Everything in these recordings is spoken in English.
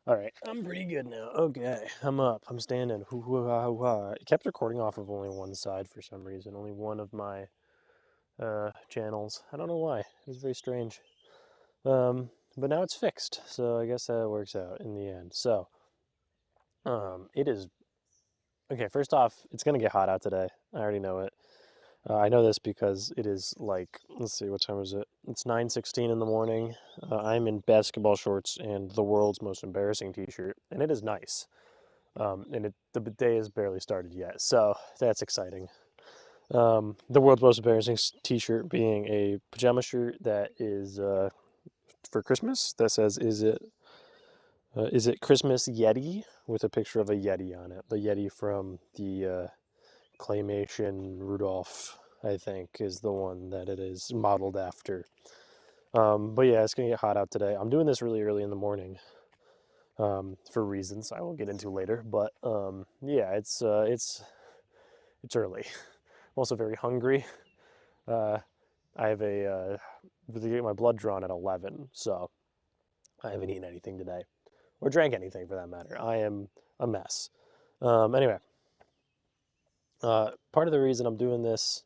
All right, I'm pretty good now. Okay, I'm up. I'm standing. It kept recording off of only one side for some reason, only one of my channels. I don't know why. It was very strange. But now it's fixed, so I guess that works out in the end. So, it is okay. First off, it's gonna get hot out today. I already know it. I know this because it is like, let's see, what time is it? It's 9:16 in the morning. I'm in basketball shorts and the world's most embarrassing t-shirt, and it is nice. The day has barely started yet, so that's exciting. The world's most embarrassing t-shirt being a pajama shirt that is for Christmas that says, is it Christmas Yeti?" with a picture of a Yeti on it. The Yeti from the claymation Rudolph, I think, is the one that it is modeled after. But yeah, it's gonna get hot out today. I'm doing this really early in the morning for reasons I will get into later. But yeah, it's early. I'm also very hungry. Uh, I have to get my blood drawn at 11, so I haven't eaten anything today or drank anything for that matter. I am a mess. Anyway, part of the reason I'm doing this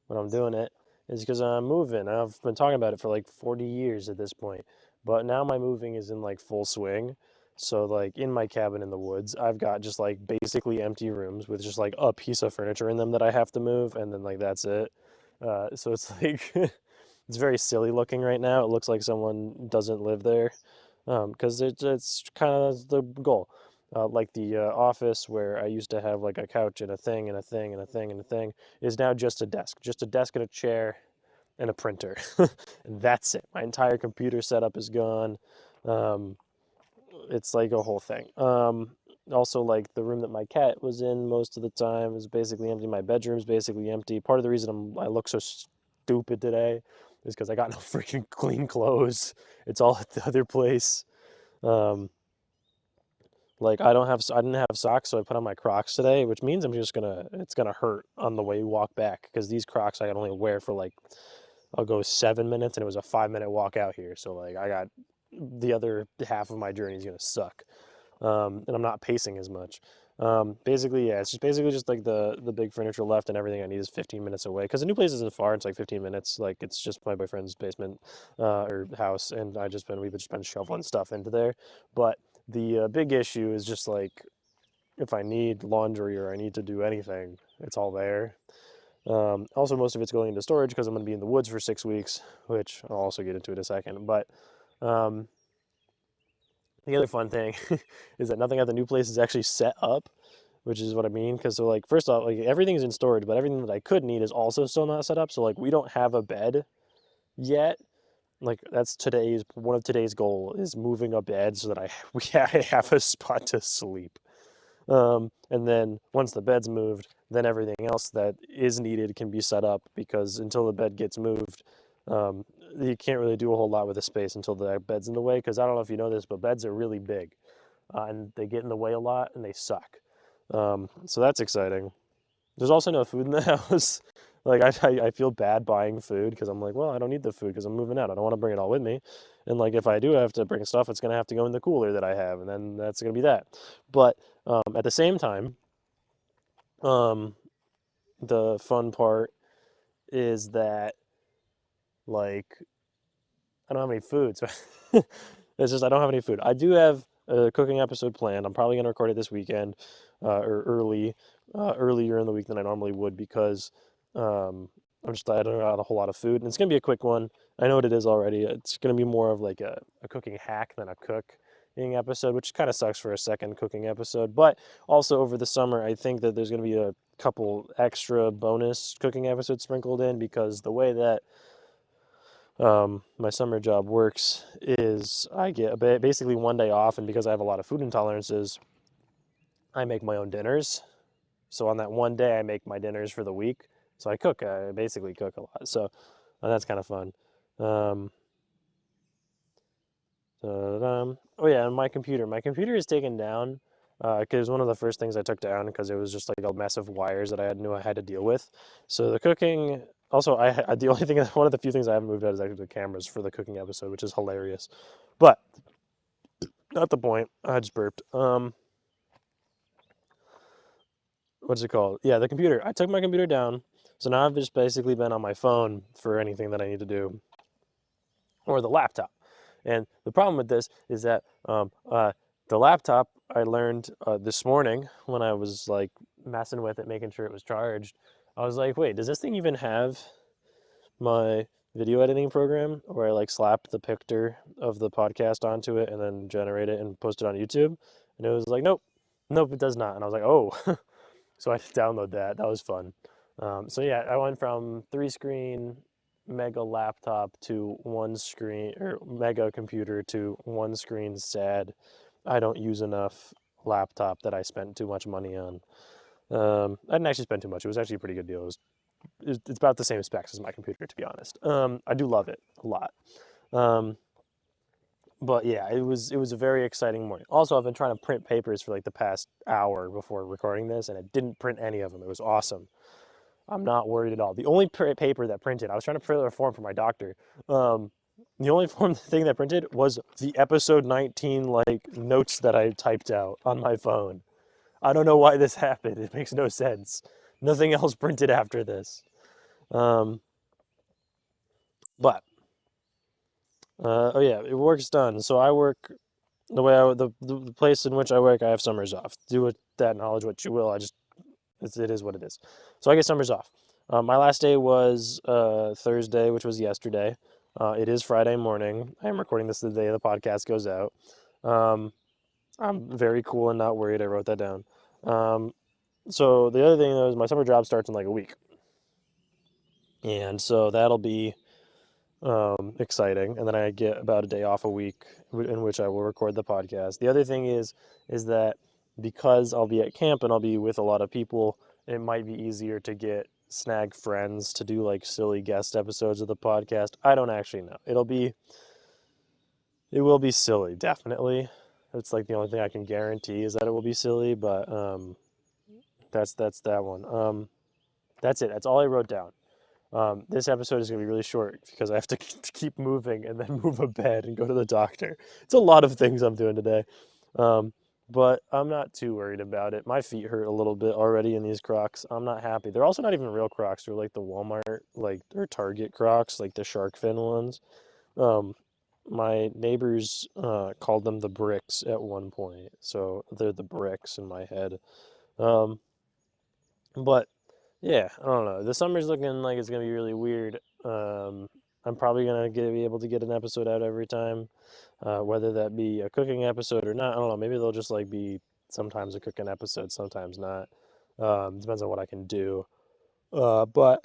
when I'm doing it is because I'm moving. I've been talking about it for like 40 years at this point, but now my moving is in like full swing. So like in my cabin in the woods, I've got just like basically empty rooms with just like a piece of furniture in them that I have to move, and then like that's it. So it's like it's very silly looking right now. It looks like someone doesn't live there because it's kind of the goal. Like the office where I used to have like a couch and a thing and a thing and a thing and a thing is now just a desk and a chair and a printer, and that's it. My entire computer setup is gone. Um, it's like a whole thing. Also, like the room that my cat was in most of the time is basically empty. My bedroom's basically empty. Part of the reason I look so stupid today is because I got no freaking clean clothes. It's all at the other place. Um, like I didn't have socks, so I put on my Crocs today, which means it's gonna hurt on the way you walk back because these Crocs I can only wear for like I'll go 7 minutes, and it was a 5 minute walk out here. So like I got the other half of my journey is gonna suck, and I'm not pacing as much. Basically, yeah, it's just basically just like the big furniture left, and everything I need is 15 minutes away. Because the new place isn't far; it's like 15 minutes. Like it's just my boyfriend's basement or house, and we've just been shoveling stuff into there. But the big issue is just like if I need laundry or I need to do anything, it's all there. Also, most of it's going into storage because I'm going to be in the woods for 6 weeks, which I'll also get into in a second. But um, the other fun thing is that nothing at the new place is actually set up, which is what I mean. Because so like first off, like everything's in storage, but everything that I could need is also still not set up. So like we don't have a bed yet. Like that's today's one of today's goal is moving a bed so that I have a spot to sleep. And then once the bed's moved, then everything else that is needed can be set up because until the bed gets moved, um, you can't really do a whole lot with the space until the bed's in the way. Because I don't know if you know this, but beds are really big and they get in the way a lot and they suck. So that's exciting. There's also no food in the house. Like I feel bad buying food because I'm like, well, I don't need the food because I'm moving out. I don't want to bring it all with me. And like if I do have to bring stuff, it's gonna have to go in the cooler that I have, and then that's gonna be that. But at the same time, um, the fun part is that like I don't have any food, so it's just I don't have any food. I do have a cooking episode planned. I'm probably gonna record it this weekend or earlier in the week than I normally would because um, I don't got a whole lot of food, and it's gonna be a quick one. I know what it is already. It's gonna be more of like a cooking hack than a cooking episode, which kind of sucks for a second cooking episode. But also over the summer, I think that there's gonna be a couple extra bonus cooking episodes sprinkled in because the way that my summer job works is I get basically one day off, and because I have a lot of food intolerances, I make my own dinners. So on that one day, I make my dinners for the week. So I cook. I basically cook a lot. So that's kind of fun. Um, oh yeah, and my computer. My computer is taken down because one of the first things I took down because it was just like a mess of wires that knew I had to deal with. So the cooking. Also, the only thing, one of the few things I haven't moved out is actually the cameras for the cooking episode, which is hilarious. But not the point. I just burped. What's it called? Yeah, the computer. I took my computer down, so now I've just basically been on my phone for anything that I need to do, or the laptop. And the problem with this is that the laptop I learned this morning when I was like messing with it, making sure it was charged. I was like, wait, does this thing even have my video editing program where I like slap the picture of the podcast onto it and then generate it and post it on YouTube? And it was like, nope, nope, it does not. And I was like, oh, so I had to download that. That was fun. So yeah, I went from 3 screen mega laptop to 1 screen or mega computer to 1 screen sad. I don't use enough laptop that I spent too much money on. I didn't actually spend too much. It was actually a pretty good deal. It's about the same specs as my computer, to be honest. I do love it a lot. Um, but yeah, it was a very exciting morning. Also, I've been trying to print papers for like the past hour before recording this, and it didn't print any of them. It was awesome. I'm not worried at all. The only paper that printed, I was trying to print a form for my doctor. Um, the only form thing that printed was the episode 19 like notes that I typed out on my phone. I don't know why this happened. It makes no sense. Nothing else printed after this. Um, but oh yeah, work's done. So I work the way the place in which I work. I have summers off. Do with that knowledge what you will. It is what it is. So I get summers off. My last day was Thursday, which was yesterday. It is Friday morning. I am recording this the day the podcast goes out. Um, I'm very cool and not worried. I wrote that down. Um, so the other thing though is my summer job starts in like a week, and so that'll be exciting. And then I get about a day off a week in which I will record the podcast. The other thing is that because I'll be at camp and I'll be with a lot of people, it might be easier to get snag friends to do like silly guest episodes of the podcast. I don't actually know. It will be silly, definitely. It's like the only thing I can guarantee is that it will be silly, but that's that one. That's it. That's all I wrote down. This episode is going to be really short because I have to keep moving and then move a bed and go to the doctor. It's a lot of things I'm doing today. Um, but I'm not too worried about it. My feet hurt a little bit already in these Crocs. I'm not happy. They're also not even real Crocs. They're like the Walmart, like or Target Crocs, like the shark fin ones. Um, my neighbors called them the bricks at one point. So they're the bricks in my head. Um, but yeah, I don't know. The summer's looking like it's gonna be really weird. I'm probably gonna be able to get an episode out every time, whether that be a cooking episode or not. I don't know. Maybe they'll just like be sometimes a cooking episode, sometimes not. Depends on what I can do. But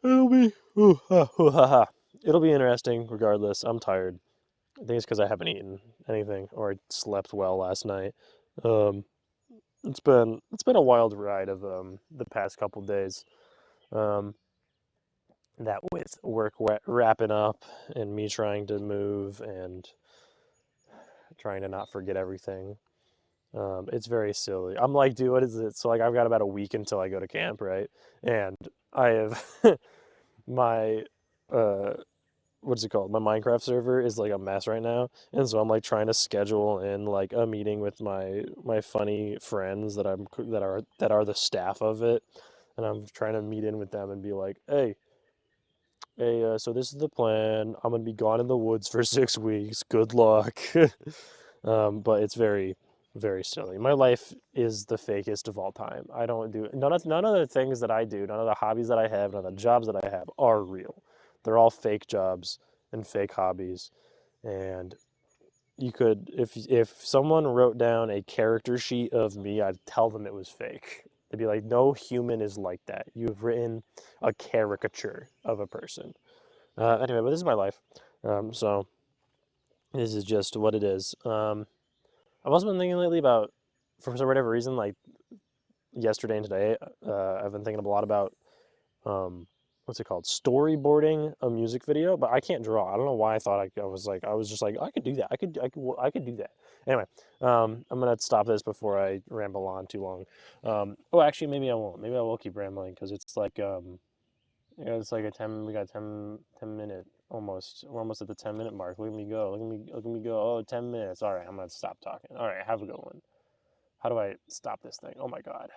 it'll be it'll be interesting regardless. I'm tired. I think it's because I haven't eaten anything or I slept well last night. Um, it's been a wild ride of the past couple days. Um, that with work wrapping up and me trying to move and trying to not forget everything. It's very silly. I'm like, dude, what is it? So like, I've got about a week until I go to camp, right? And I have my uh, what's it called? My Minecraft server is like a mess right now, and so I'm like trying to schedule in like a meeting with my funny friends that are the staff of it, and I'm trying to meet in with them and be like, hey, so this is the plan. I'm gonna be gone in the woods for 6 weeks. Good luck. But it's very, very silly. My life is the fakest of all time. I don't do none of the things that I do, none of the hobbies that I have, none of the jobs that I have are real. They're all fake jobs and fake hobbies. And you could, if someone wrote down a character sheet of me, I'd tell them it was fake. They'd be like, no human is like that. You've written a caricature of a person. Anyway, but this is my life. So this is just what it is. I've also been thinking lately about, for whatever reason, like yesterday and today, I've been thinking a lot about what's it called? Storyboarding a music video, but I can't draw. I don't know why I thought I was just like I could do that. I could do that. Anyway, I'm gonna stop this before I ramble on too long. Oh, actually, maybe I won't. Maybe I will keep rambling because it's like it's like a 10. We got 10 minute We're almost at the 10-minute mark. Look at me go. Look at me go. Oh, 10 minutes. All right, I'm gonna stop talking. All right, have a good one. How do I stop this thing? Oh my God.